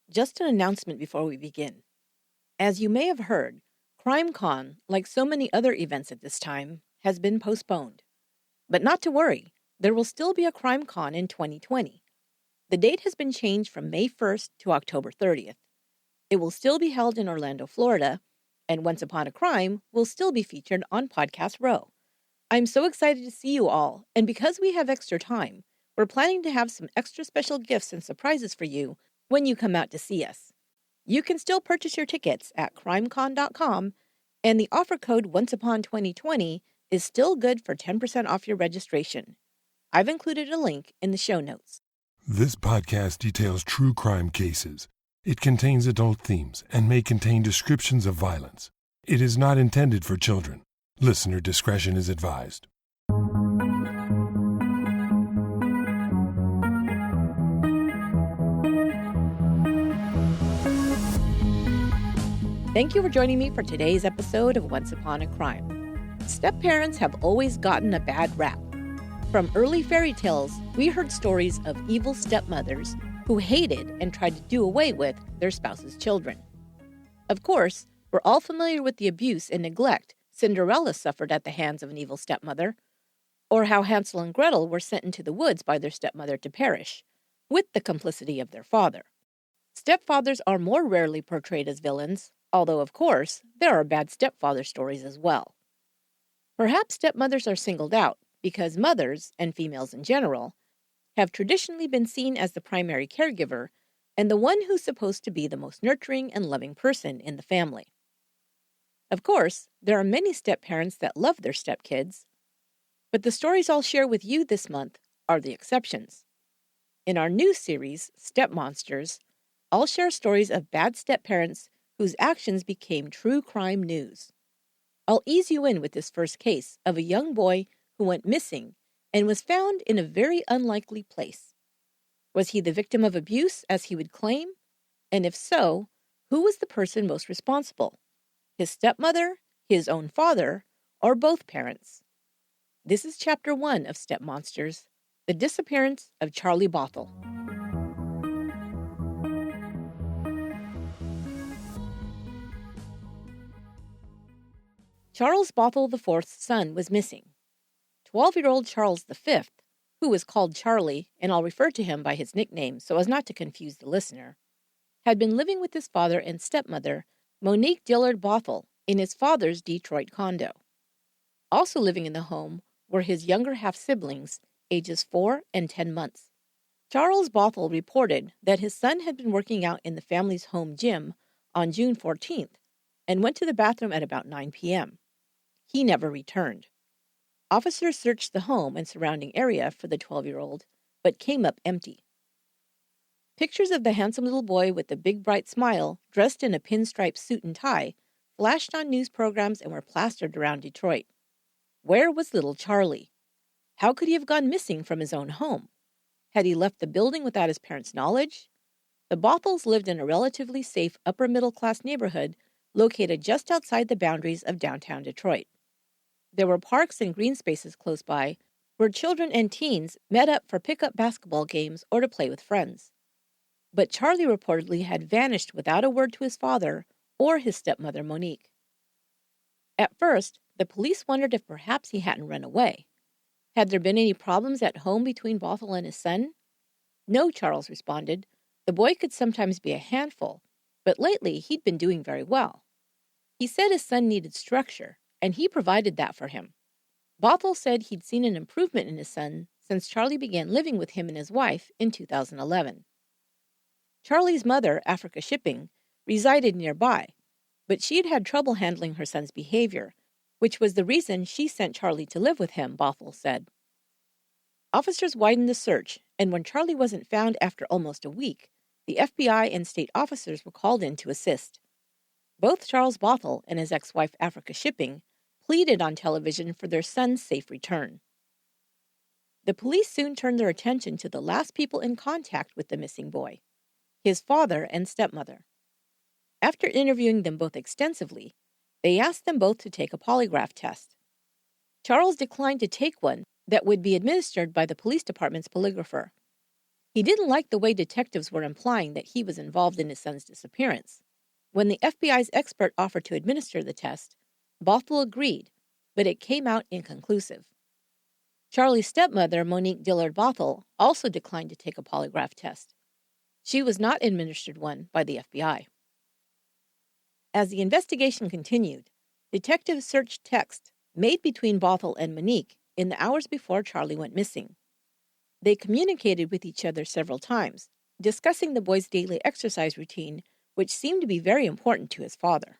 Just an announcement before we begin. As you may have heard, CrimeCon, like so many other events at this time, has been postponed. But not to worry, there will still be a CrimeCon in 2020. The date has been changed from May 1st to October 30th. It will still be held in Orlando, Florida, and Once Upon a Crime will still be featured on Podcast Row. I'm so excited to see you all, and because we have extra time, we're planning to have some extra special gifts and surprises for you when you come out to see us. You can still purchase your tickets at crimecon.com, and the offer code OnceUpon2020 is still good for 10% off your registration. I've included a link in the show notes. This podcast details true crime cases. It contains adult themes and may contain descriptions of violence. It is not intended for children. Listener discretion is advised. Thank you for joining me for today's episode of Once Upon a Crime. Step-parents have always gotten a bad rap. From early fairy tales, we heard stories of evil stepmothers who hated and tried to do away with their spouse's children. Of course, we're all familiar with the abuse and neglect Cinderella suffered at the hands of an evil stepmother, or how Hansel and Gretel were sent into the woods by their stepmother to perish, with the complicity of their father. Stepfathers are more rarely portrayed as villains, although, of course, there are bad stepfather stories as well. Perhaps stepmothers are singled out because mothers, and females in general, have traditionally been seen as the primary caregiver and the one who's supposed to be the most nurturing and loving person in the family. Of course, there are many step-parents that love their stepkids, but the stories I'll share with you this month are the exceptions. In our new series, StepMonsters, I'll share stories of bad step-parents whose actions became true crime news. I'll ease you in with this first case of a young boy who went missing and was found in a very unlikely place. Was he the victim of abuse, as he would claim? And if so, who was the person most responsible? His stepmother, his own father, or both parents? This is Chapter 1 of StepMonsters, The Disappearance of Charlie Bouthell. Charles Bouthell IV's son was missing. 12-year-old Charles V, who was called Charlie, and I'll refer to him by his nickname so as not to confuse the listener, had been living with his father and stepmother, Monique Dillard Bouthell, in his father's Detroit condo. Also living in the home were his younger half-siblings, ages 4 and 10 months. Charles Bouthell reported that his son had been working out in the family's home gym on June 14th and went to the bathroom at about 9 p.m. He never returned. Officers searched the home and surrounding area for the 12-year-old, but came up empty. Pictures of the handsome little boy with the big bright smile, dressed in a pinstripe suit and tie, flashed on news programs and were plastered around Detroit. Where was little Charlie? How could he have gone missing from his own home? Had he left the building without his parents' knowledge? The Bouthells lived in a relatively safe upper-middle-class neighborhood located just outside the boundaries of downtown Detroit. There were parks and green spaces close by where children and teens met up for pickup basketball games or to play with friends. But Charlie reportedly had vanished without a word to his father or his stepmother, Monique. At first, the police wondered if perhaps he hadn't run away. Had there been any problems at home between Bouthell and his son? No, Charles responded. The boy could sometimes be a handful, but lately he'd been doing very well. He said his son needed structure, and he provided that for him. Bouthell said he'd seen an improvement in his son since Charlie began living with him and his wife in 2011. Charlie's mother, Africa Shipping, resided nearby, but she'd had trouble handling her son's behavior, which was the reason she sent Charlie to live with him, Bouthell said. Officers widened the search, and when Charlie wasn't found after almost a week, the FBI and state officers were called in to assist. Both Charles Bouthell and his ex-wife, Africa Shipping, pleaded on television for their son's safe return. The police soon turned their attention to the last people in contact with the missing boy, his father and stepmother. After interviewing them both extensively, they asked them both to take a polygraph test. Charles declined to take one that would be administered by the police department's polygrapher. He didn't like the way detectives were implying that he was involved in his son's disappearance. When the FBI's expert offered to administer the test, Bouthell agreed, but it came out inconclusive. Charlie's stepmother, Monique Dillard Bouthell, also declined to take a polygraph test. She was not administered one by the FBI. As the investigation continued, detectives searched texts made between Bouthell and Monique in the hours before Charlie went missing. They communicated with each other several times, discussing the boy's daily exercise routine, which seemed to be very important to his father.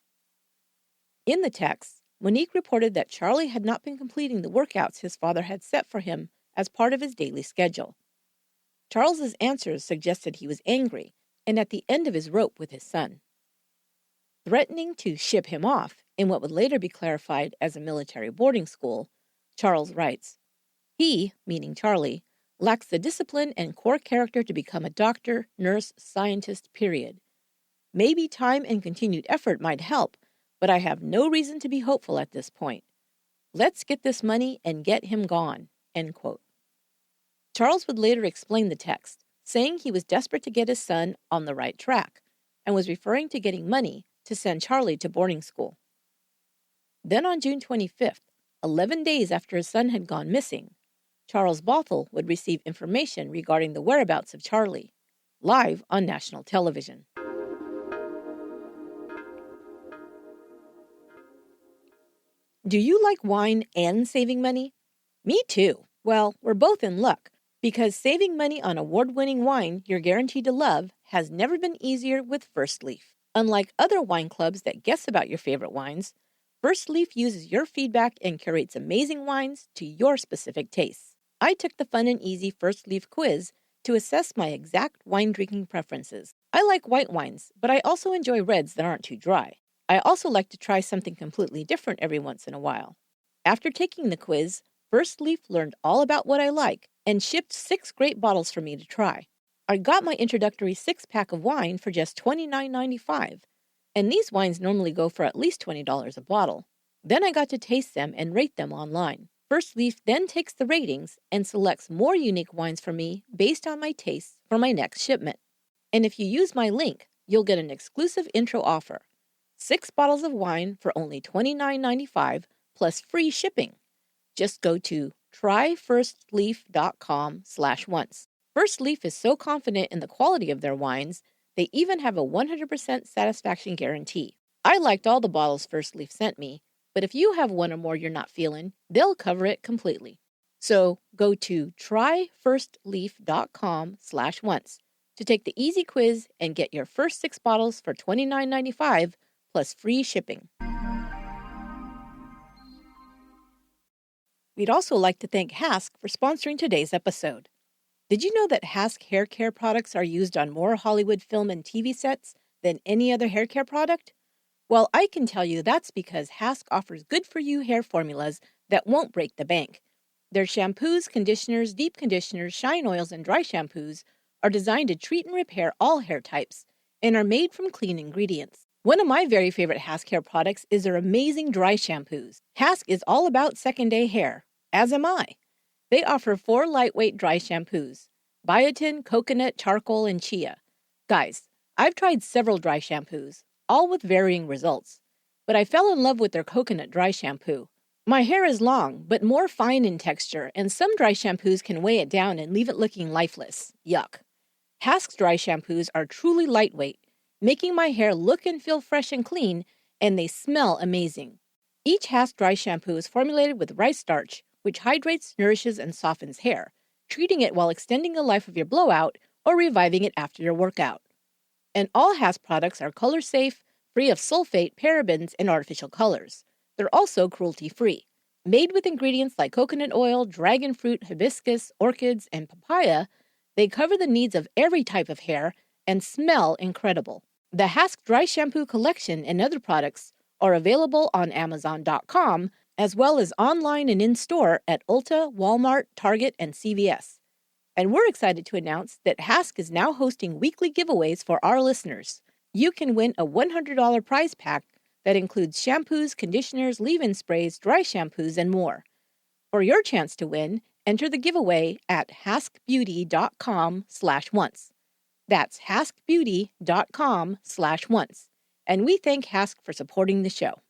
In the texts, Monique reported that Charlie had not been completing the workouts his father had set for him as part of his daily schedule. Charles's answers suggested he was angry and at the end of his rope with his son. Threatening to ship him off in what would later be clarified as a military boarding school, Charles writes, "He, meaning Charlie, lacks the discipline and core character to become a doctor, nurse, scientist, period. Maybe time and continued effort might help, but I have no reason to be hopeful at this point. Let's get this money and get him gone." End quote. Charles would later explain the text, saying he was desperate to get his son on the right track, and was referring to getting money to send Charlie to boarding school. Then on June 25th, 11 days after his son had gone missing, Charles Bouthell would receive information regarding the whereabouts of Charlie, live on national television. Do you like wine and saving money? Me too. Well, we're both in luck, because saving money on award-winning wine you're guaranteed to love has never been easier with First Leaf. Unlike other wine clubs that guess about your favorite wines, First Leaf uses your feedback and curates amazing wines to your specific tastes. I took the fun and easy First Leaf quiz to assess my exact wine drinking preferences. I like white wines, but I also enjoy reds that aren't too dry. I also like to try something completely different every once in a while. After taking the quiz, First Leaf learned all about what I like and shipped 6 great bottles for me to try. I got my introductory 6-pack of wine for just $29.95, and these wines normally go for at least $20 a bottle. Then I got to taste them and rate them online. First Leaf then takes the ratings and selects more unique wines for me based on my tastes for my next shipment. And if you use my link, you'll get an exclusive intro offer. 6 bottles of wine for only $29.95 plus free shipping. Just go to tryfirstleaf.com/once. First Leaf is so confident in the quality of their wines, they even have a 100% satisfaction guarantee. I liked all the bottles First Leaf sent me, but if you have one or more you're not feeling, they'll cover it completely. So go to tryfirstleaf.com/once to take the easy quiz and get your first 6 bottles for $29.95 plus free shipping. We'd also like to thank Hask for sponsoring today's episode. Did you know that Hask hair care products are used on more Hollywood film and TV sets than any other hair care product? Well, I can tell you that's because Hask offers good-for-you hair formulas that won't break the bank. Their shampoos, conditioners, deep conditioners, shine oils, and dry shampoos are designed to treat and repair all hair types and are made from clean ingredients. One of my very favorite Hask hair products is their amazing dry shampoos. Hask is all about second-day hair, as am I. They offer 4 lightweight dry shampoos: biotin, coconut, charcoal, and chia. Guys, I've tried several dry shampoos, all with varying results, but I fell in love with their coconut dry shampoo. My hair is long, but more fine in texture, and some dry shampoos can weigh it down and leave it looking lifeless. Yuck. Hask's dry shampoos are truly lightweight, making my hair look and feel fresh and clean, and they smell amazing. Each Hask dry shampoo is formulated with rice starch, which hydrates, nourishes, and softens hair, treating it while extending the life of your blowout or reviving it after your workout. And all Hask products are color safe, free of sulfate, parabens, and artificial colors. They're also cruelty-free. Made with ingredients like coconut oil, dragon fruit, hibiscus, orchids, and papaya, they cover the needs of every type of hair and smell incredible. The Hask Dry Shampoo Collection and other products are available on Amazon.com, as well as online and in-store at Ulta, Walmart, Target, and CVS. And we're excited to announce that Hask is now hosting weekly giveaways for our listeners. You can win a $100 prize pack that includes shampoos, conditioners, leave-in sprays, dry shampoos, and more. For your chance to win, Enter the giveaway at haskbeauty.com/once. That's haskbeauty.com/once. And we thank Hask for supporting the show.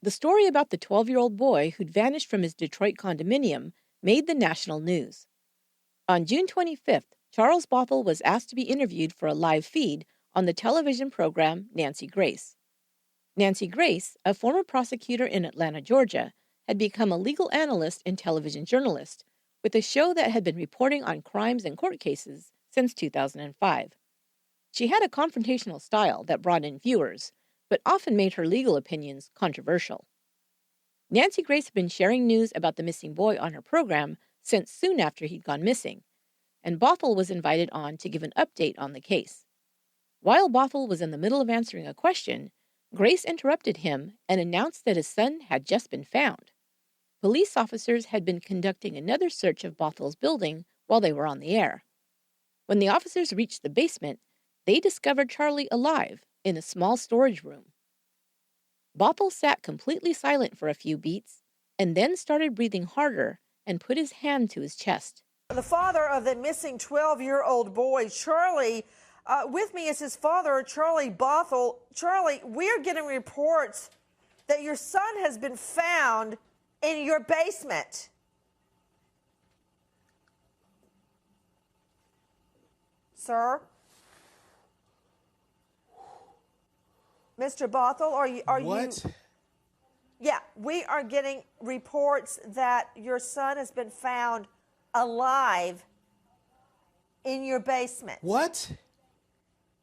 The story about the 12-year-old boy who'd vanished from his Detroit condominium made the national news. On June 25th, Charles Bouthell was asked to be interviewed for a live feed on the television program Nancy Grace. Nancy Grace, a former prosecutor in Atlanta, Georgia, had become a legal analyst and television journalist, with a show that had been reporting on crimes and court cases since 2005. She had a confrontational style that brought in viewers, but often made her legal opinions controversial. Nancy Grace had been sharing news about the missing boy on her program since soon after he'd gone missing, and Bouthell was invited on to give an update on the case. While Bouthell was in the middle of answering a question, Grace interrupted him and announced that his son had just been found. Police officers had been conducting another search of Bouthell's building while they were on the air. When the officers reached the basement, they discovered Charlie alive in a small storage room. Bouthell sat completely silent for a few beats and then started breathing harder and put his hand to his chest. The father of the missing 12-year-old boy, Charlie, with me is his father, Charlie Bouthell. Charlie, we're getting reports that your son has been found in your basement. Sir? Mr. Bouthell, are you... What? Yeah, we are getting reports that your son has been found alive in your basement. What?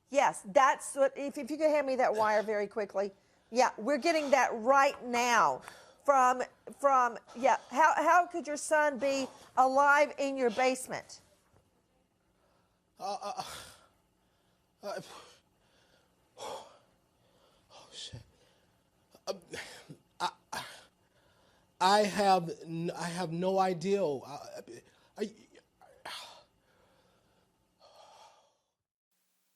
Yes, that's what, if you could hand me that wire very quickly. Yeah, we're getting that right now from how could your son be alive in your basement? Oh, shit. I have no idea.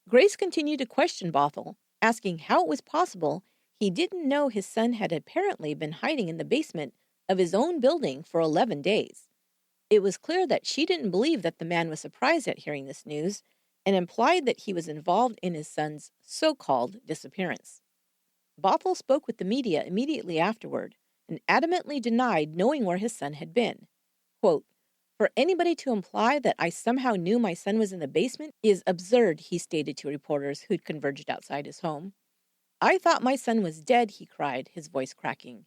Grace continued to question Bouthell, asking how it was possible he didn't know his son had apparently been hiding in the basement of his own building for 11 days. It was clear that she didn't believe that the man was surprised at hearing this news and implied that he was involved in his son's so-called disappearance. Bouthell spoke with the media immediately afterward and adamantly denied knowing where his son had been. Quote, "For anybody to imply that I somehow knew my son was in the basement is absurd," he stated to reporters who'd converged outside his home. "I thought my son was dead," he cried, his voice cracking.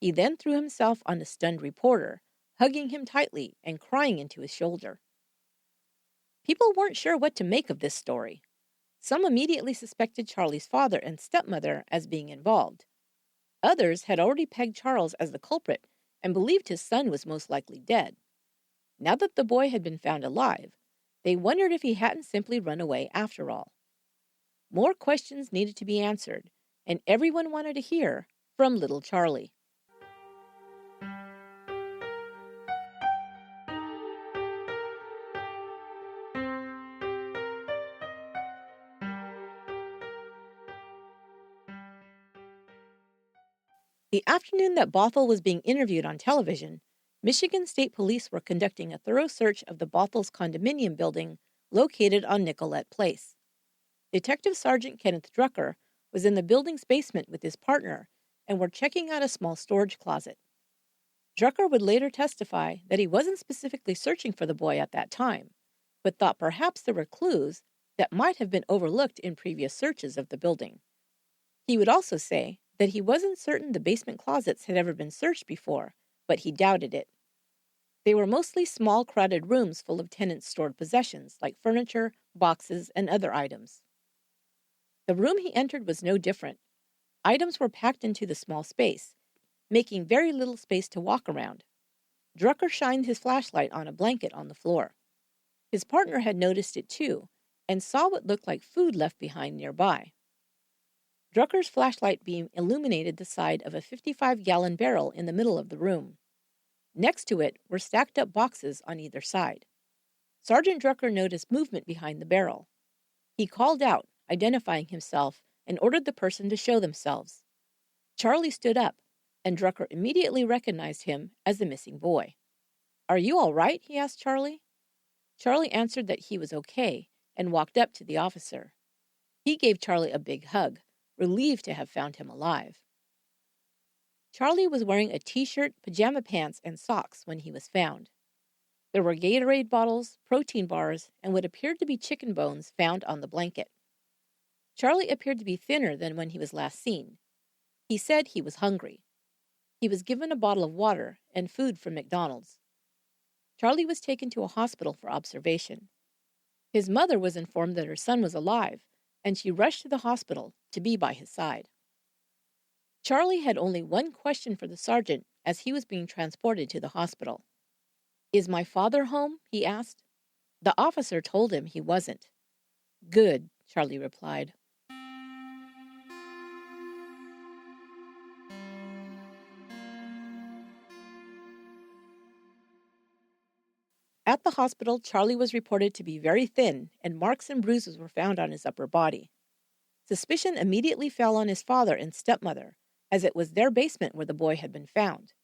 He then threw himself on a stunned reporter, hugging him tightly and crying into his shoulder. People weren't sure what to make of this story. Some immediately suspected Charlie's father and stepmother as being involved. Others had already pegged Charles as the culprit and believed his son was most likely dead. Now that the boy had been found alive, they wondered if he hadn't simply run away after all. More questions needed to be answered, and everyone wanted to hear from little Charlie. The afternoon that Bouthell was being interviewed on television, Michigan State Police were conducting a thorough search of the Bouthell's condominium building located on Nicollet Place. Detective Sergeant Kenneth Drucker was in the building's basement with his partner and were checking out a small storage closet. Drucker would later testify that he wasn't specifically searching for the boy at that time, but thought perhaps there were clues that might have been overlooked in previous searches of the building. He would also say that he wasn't certain the basement closets had ever been searched before, but he doubted it. They were mostly small, crowded rooms full of tenants' stored possessions like furniture, boxes, and other items. The room he entered was no different. Items were packed into the small space, making very little space to walk around. Drucker shined his flashlight on a blanket on the floor. His partner had noticed it too, and saw what looked like food left behind nearby. Drucker's flashlight beam illuminated the side of a 55-gallon barrel in the middle of the room. Next to it were stacked up boxes on either side. Sergeant Drucker noticed movement behind the barrel. He called out, identifying himself, and ordered the person to show themselves. Charlie stood up, and Drucker immediately recognized him as the missing boy. "Are you all right?" he asked Charlie. Charlie answered that he was okay and walked up to the officer. He gave Charlie a big hug, relieved to have found him alive. Charlie was wearing a t-shirt, pajama pants, and socks when he was found. There were Gatorade bottles, protein bars, and what appeared to be chicken bones found on the blanket. Charlie appeared to be thinner than when he was last seen. He said he was hungry. He was given a bottle of water and food from McDonald's. Charlie was taken to a hospital for observation. His mother was informed that her son was alive, and she rushed to the hospital to be by his side. Charlie had only one question for the sergeant as he was being transported to the hospital. "Is my father home?" he asked. The officer told him he wasn't. "Good," Charlie replied. At the hospital, Charlie was reported to be very thin, and marks and bruises were found on his upper body. Suspicion immediately fell on his father and stepmother, as it was their basement where the boy had been found.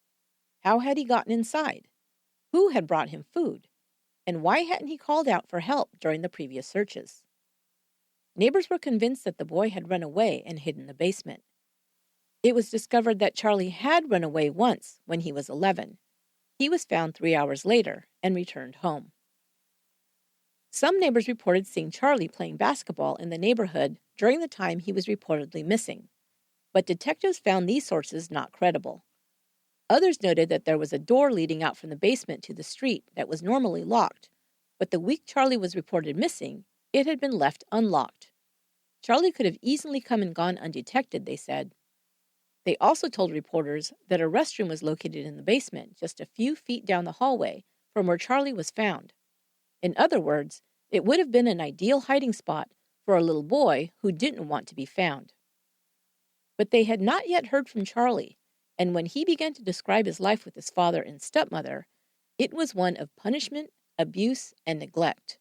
How had he gotten inside? Who had brought him food? And why hadn't he called out for help during the previous searches? Neighbors were convinced that the boy had run away and hid in the basement. It was discovered that Charlie had run away once when he was 11. He was found 3 hours later and returned home. Some neighbors reported seeing Charlie playing basketball in the neighborhood during the time he was reportedly missing, but detectives found these sources not credible. Others noted that there was a door leading out from the basement to the street that was normally locked, but the week Charlie was reported missing, it had been left unlocked. Charlie could have easily come and gone undetected, they said. They also told reporters that a restroom was located in the basement just a few feet down the hallway from where Charlie was found. In other words, it would have been an ideal hiding spot for a little boy who didn't want to be found. But they had not yet heard from Charlie, and when he began to describe his life with his father and stepmother, it was one of punishment, abuse, and neglect.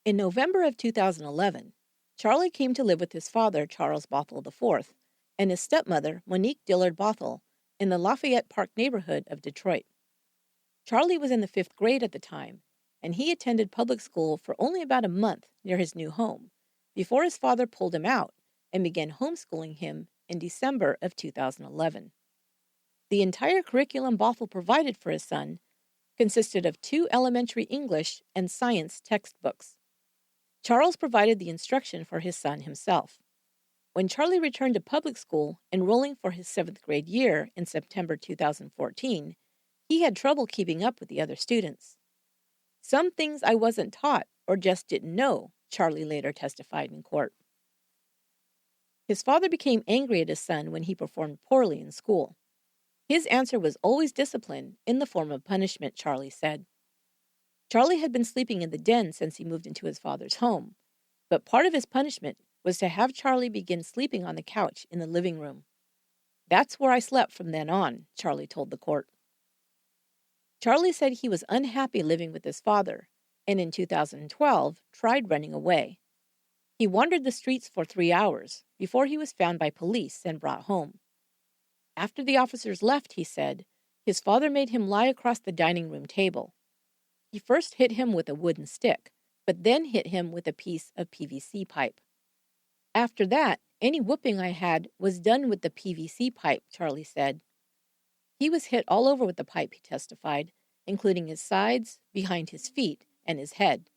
In November of 2011, Charlie came to live with his father, Charles Bouthell IV, and his stepmother, Monique Dillard Bouthell, in the Lafayette Park neighborhood of Detroit. Charlie was in the 5th grade at the time, and he attended public school for only about a month near his new home, before his father pulled him out and began homeschooling him in December of 2011. The entire curriculum Bouthell provided for his son consisted of 2 elementary English and science textbooks. Charles provided the instruction for his son himself. When Charlie returned to public school, enrolling for his 7th grade year in September 2014, he had trouble keeping up with the other students. "Some things I wasn't taught or just didn't know," Charlie later testified in court. His father became angry at his son when he performed poorly in school. His answer was always discipline in the form of punishment, Charlie said. Charlie had been sleeping in the den since he moved into his father's home, but part of his punishment was to have Charlie begin sleeping on the couch in the living room. "That's where I slept from then on," Charlie told the court. Charlie said he was unhappy living with his father, and in 2012 tried running away. He wandered the streets for 3 hours before he was found by police and brought home. After the officers left, he said, his father made him lie across the dining room table. He first hit him with a wooden stick, but then hit him with a piece of PVC pipe. "After that, any whooping I had was done with the PVC pipe," Charlie said. He was hit all over with the pipe, he testified, including his sides, behind his feet, and his head.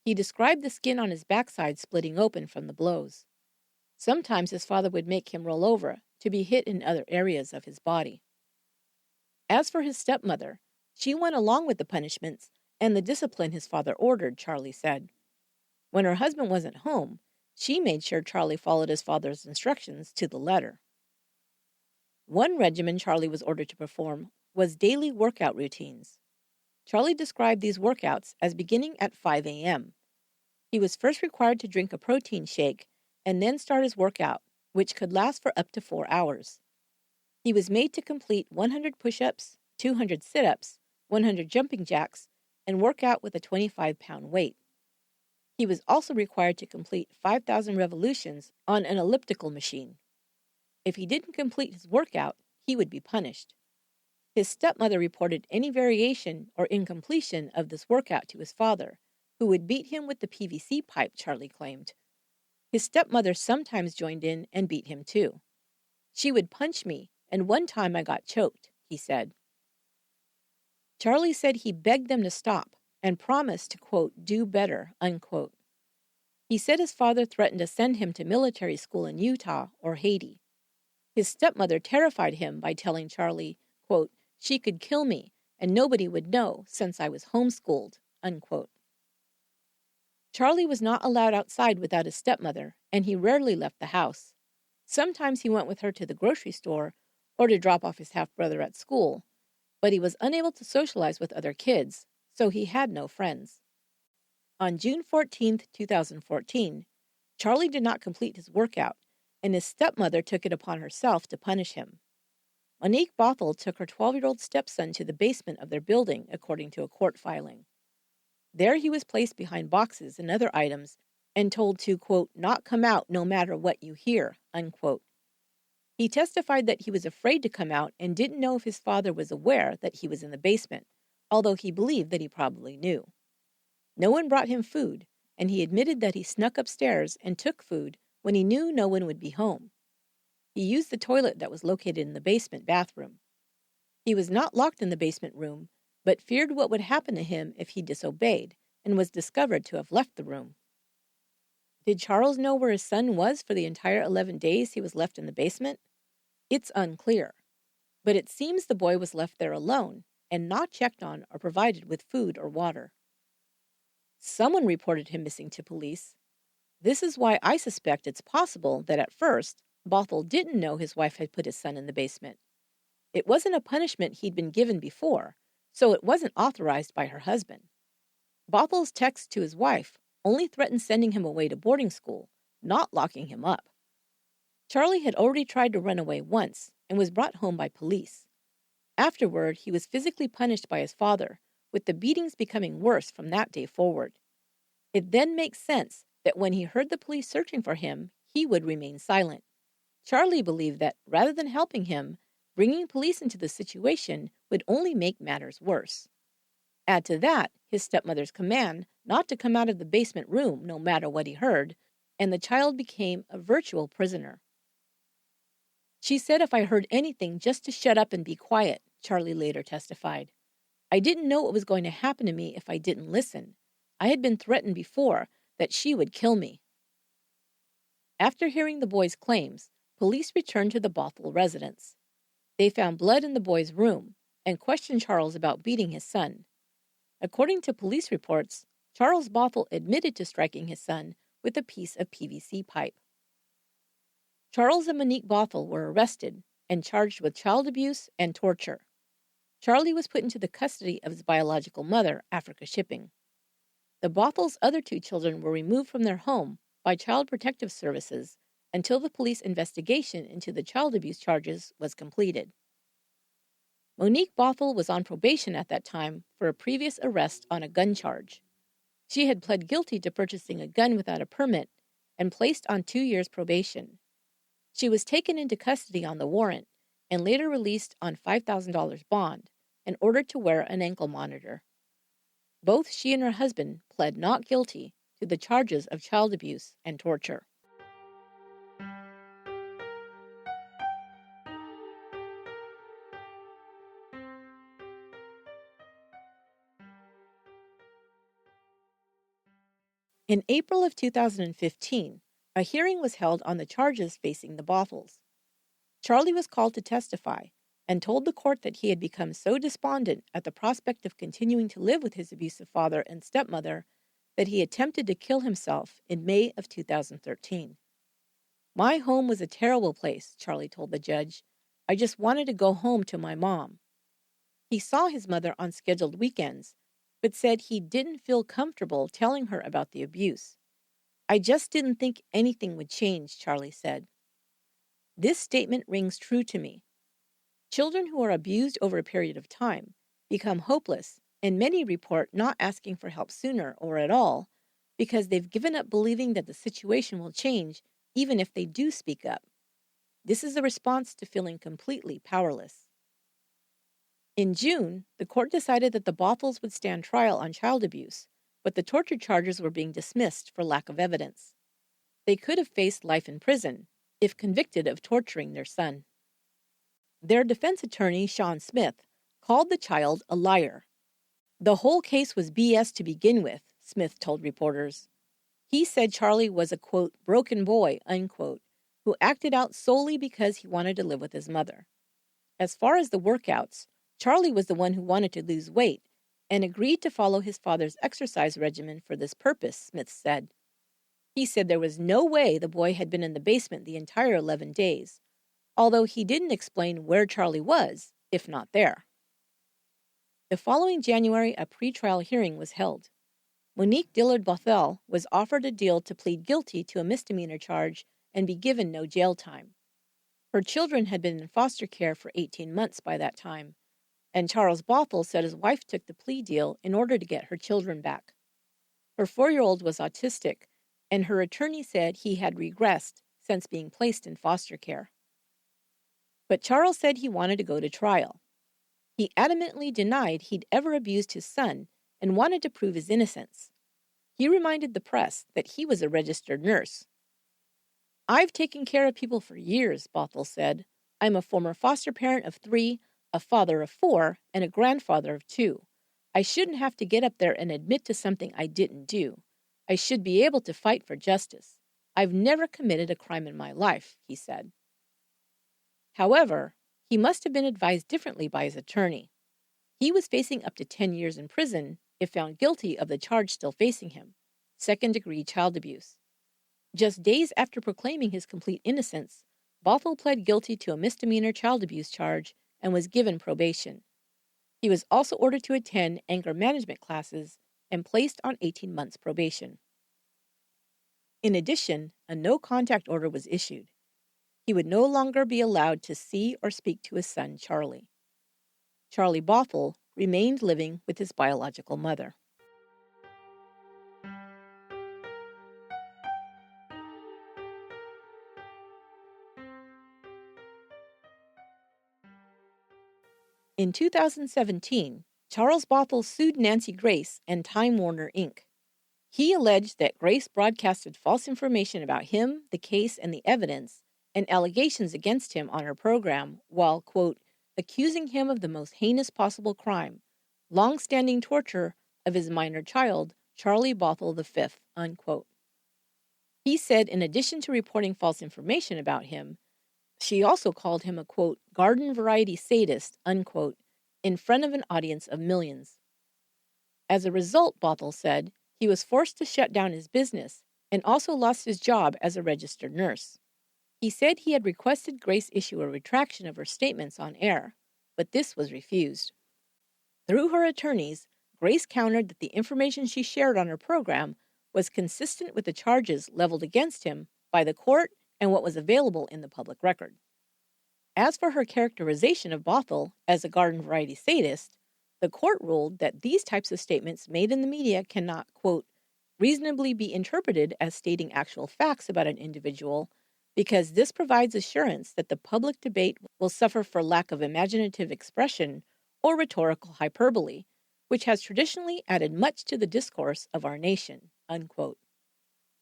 He described the skin on his backside splitting open from the blows. Sometimes his father would make him roll over to be hit in other areas of his body. As for his stepmother, she went along with the punishments and the discipline his father ordered, Charlie said. When her husband wasn't home, she made sure Charlie followed his father's instructions to the letter. One regimen Charlie was ordered to perform was daily workout routines. Charlie described these workouts as beginning at 5 a.m. He was first required to drink a protein shake and then start his workout, which could last for up to 4 hours. He was made to complete 100 push-ups, 200 sit-ups, 100 jumping jacks, and work out with a 25-pound weight. He was also required to complete 5,000 revolutions on an elliptical machine. If he didn't complete his workout, he would be punished. His stepmother reported any variation or incompletion of this workout to his father, who would beat him with the PVC pipe, Charlie claimed. His stepmother sometimes joined in and beat him too. She would punch me, and one time I got choked, he said. Charlie said he begged them to stop and promised to, quote, do better, unquote. He said his father threatened to send him to military school in Utah or Haiti. His stepmother terrified him by telling Charlie, quote, she could kill me and nobody would know since I was homeschooled, unquote. Charlie was not allowed outside without his stepmother, and he rarely left the house. Sometimes he went with her to the grocery store or to drop off his half-brother at school, but he was unable to socialize with other kids, so he had no friends. On June 14, 2014, Charlie did not complete his workout, and his stepmother took it upon herself to punish him. Monique Bouthell took her 12-year-old stepson to the basement of their building, according to a court filing. There he was placed behind boxes and other items and told to, quote, not come out no matter what you hear, unquote. He testified that he was afraid to come out and didn't know if his father was aware that he was in the basement, although he believed that he probably knew. No one brought him food, and he admitted that he snuck upstairs and took food when he knew no one would be home. He used the toilet that was located in the basement bathroom. He was not locked in the basement room, but feared what would happen to him if he disobeyed and was discovered to have left the room. Did Charles know where his son was for the entire 11 days he was left in the basement? It's unclear, but it seems the boy was left there alone and not checked on or provided with food or water. Someone reported him missing to police. This is why I suspect it's possible that at first, Bouthell didn't know his wife had put his son in the basement. It wasn't a punishment he'd been given before, so it wasn't authorized by her husband. Bouthell's text to his wife only threatened sending him away to boarding school, not locking him up. Charlie had already tried to run away once and was brought home by police. Afterward, he was physically punished by his father, with the beatings becoming worse from that day forward. It then makes sense that when he heard the police searching for him, he would remain silent. Charlie believed that, rather than helping him, bringing police into the situation would only make matters worse. Add to that his stepmother's command not to come out of the basement room no matter what he heard, and the child became a virtual prisoner. She said if I heard anything just to shut up and be quiet, Charlie later testified. I didn't know what was going to happen to me if I didn't listen. I had been threatened before that she would kill me. After hearing the boy's claims, police returned to the Bouthell residence. They found blood in the boy's room and questioned Charles about beating his son. According to police reports, Charles Bouthell admitted to striking his son with a piece of PVC pipe. Charles and Monique Bouthell were arrested and charged with child abuse and torture. Charlie was put into the custody of his biological mother, Africa Shipping. The Bouthells' other two children were removed from their home by Child Protective Services until the police investigation into the child abuse charges was completed. Monique Bouthell was on probation at that time for a previous arrest on a gun charge. She had pled guilty to purchasing a gun without a permit and placed on 2 years probation. She was taken into custody on the warrant and later released on $5,000 bond and ordered to wear an ankle monitor. Both she and her husband pled not guilty to the charges of child abuse and torture. In April of 2015, a hearing was held on the charges facing the Bouthells. Charlie was called to testify and told the court that he had become so despondent at the prospect of continuing to live with his abusive father and stepmother that he attempted to kill himself in May of 2013. My home was a terrible place, Charlie told the judge. I just wanted to go home to my mom. He saw his mother on scheduled weekends, but said he didn't feel comfortable telling her about the abuse. I just didn't think anything would change, Charlie said. This statement rings true to me. Children who are abused over a period of time become hopeless, and many report not asking for help sooner or at all, because they've given up believing that the situation will change even if they do speak up. This is a response to feeling completely powerless. In June, the court decided that the Bothels would stand trial on child abuse, but the torture charges were being dismissed for lack of evidence. They could have faced life in prison if convicted of torturing their son. Their defense attorney, Sean Smith, called the child a liar. The whole case was BS to begin with, Smith told reporters. He said Charlie was a, quote, broken boy, unquote, who acted out solely because he wanted to live with his mother. As far as the workouts, Charlie was the one who wanted to lose weight and agreed to follow his father's exercise regimen for this purpose, Smith said. He said there was no way the boy had been in the basement the entire 11 days, although he didn't explain where Charlie was, if not there. The following January, a pretrial hearing was held. Monique Dillard Bouthell was offered a deal to plead guilty to a misdemeanor charge and be given no jail time. Her children had been in foster care for 18 months by that time, and Charles Bouthell said his wife took the plea deal in order to get her children back. Her 4-year-old was autistic, and her attorney said he had regressed since being placed in foster care. But Charles said he wanted to go to trial. He adamantly denied he'd ever abused his son and wanted to prove his innocence. He reminded the press that he was a registered nurse. "I've taken care of people for years," Bouthell said. "I'm a former foster parent of 3, a father of 4, and a grandfather of 2. I shouldn't have to get up there and admit to something I didn't do. I should be able to fight for justice. I've never committed a crime in my life," he said. However, he must have been advised differently by his attorney. He was facing up to 10 years in prison if found guilty of the charge still facing him, second-degree child abuse. Just days after proclaiming his complete innocence, Bouthell pled guilty to a misdemeanor child abuse charge and was given probation. He was also ordered to attend anger management classes and placed on 18 months probation. In addition, a no-contact order was issued. He would no longer be allowed to see or speak to his son, Charlie. Charlie Bouthell remained living with his biological mother. In 2017, Charles Bouthell sued Nancy Grace and Time Warner, Inc. He alleged that Grace broadcasted false information about him, the case, and the evidence, and allegations against him on her program while, quote, accusing him of the most heinous possible crime, long-standing torture of his minor child, Charlie Bouthell V, unquote. He said in addition to reporting false information about him, she also called him a, quote, garden-variety sadist, unquote, in front of an audience of millions. As a result, Bouthell said, he was forced to shut down his business and also lost his job as a registered nurse. He said he had requested Grace issue a retraction of her statements on air, but this was refused. Through her attorneys, Grace countered that the information she shared on her program was consistent with the charges leveled against him by the court and what was available in the public record. As for her characterization of Bouthell as a garden-variety sadist, the court ruled that these types of statements made in the media cannot, quote, reasonably be interpreted as stating actual facts about an individual because this provides assurance that the public debate will suffer for lack of imaginative expression or rhetorical hyperbole, which has traditionally added much to the discourse of our nation, unquote.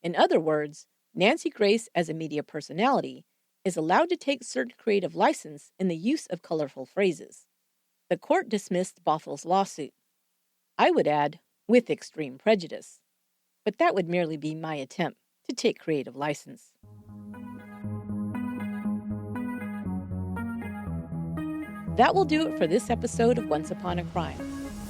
In other words, Nancy Grace, as a media personality, is allowed to take certain creative license in the use of colorful phrases. The court dismissed Bouthell's lawsuit. I would add, with extreme prejudice. But that would merely be my attempt to take creative license. That will do it for this episode of Once Upon a Crime.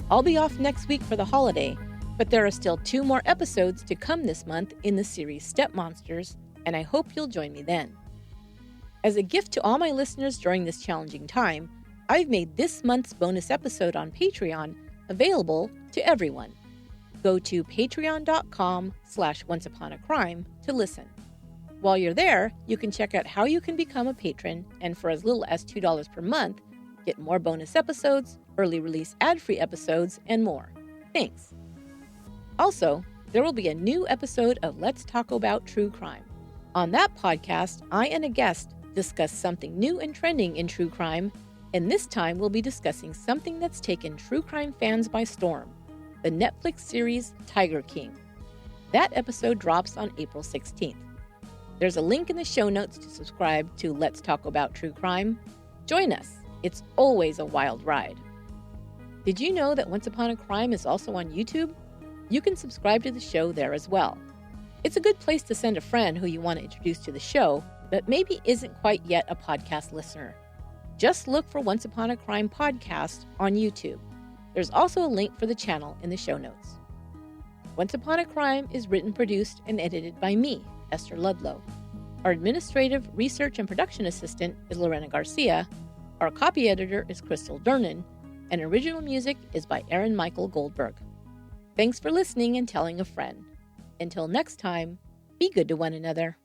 I'll be off next week for the holiday, but there are still 2 more episodes to come this month in the series StepMonsters, and I hope you'll join me then. As a gift to all my listeners during this challenging time, I've made this month's bonus episode on Patreon available to everyone. Go to patreon.com/onceuponacrime to listen. While you're there, you can check out how you can become a patron, and for as little as $2 per month, get more bonus episodes, early release ad-free episodes, and more. Thanks. Also, there will be a new episode of Let's Talk About True Crime. On that podcast, I and a guest discuss something new and trending in true crime, and this time we'll be discussing something that's taken true crime fans by storm, the Netflix series Tiger King. That episode drops on April 16th. There's a link in the show notes to subscribe to Let's Talk About True Crime. Join us. It's always a wild ride. Did you know that Once Upon a Crime is also on YouTube? You can subscribe to the show there as well. It's a good place to send a friend who you want to introduce to the show, but maybe isn't quite yet a podcast listener. Just look for Once Upon a Crime podcast on YouTube. There's also a link for the channel in the show notes. Once Upon a Crime is written, produced, and edited by me, Esther Ludlow. Our administrative, research, and production assistant is Lorena Garcia. Our copy editor is Crystal Durnan, and original music is by Aaron Michael Goldberg. Thanks for listening and telling a friend. Until next time, be good to one another.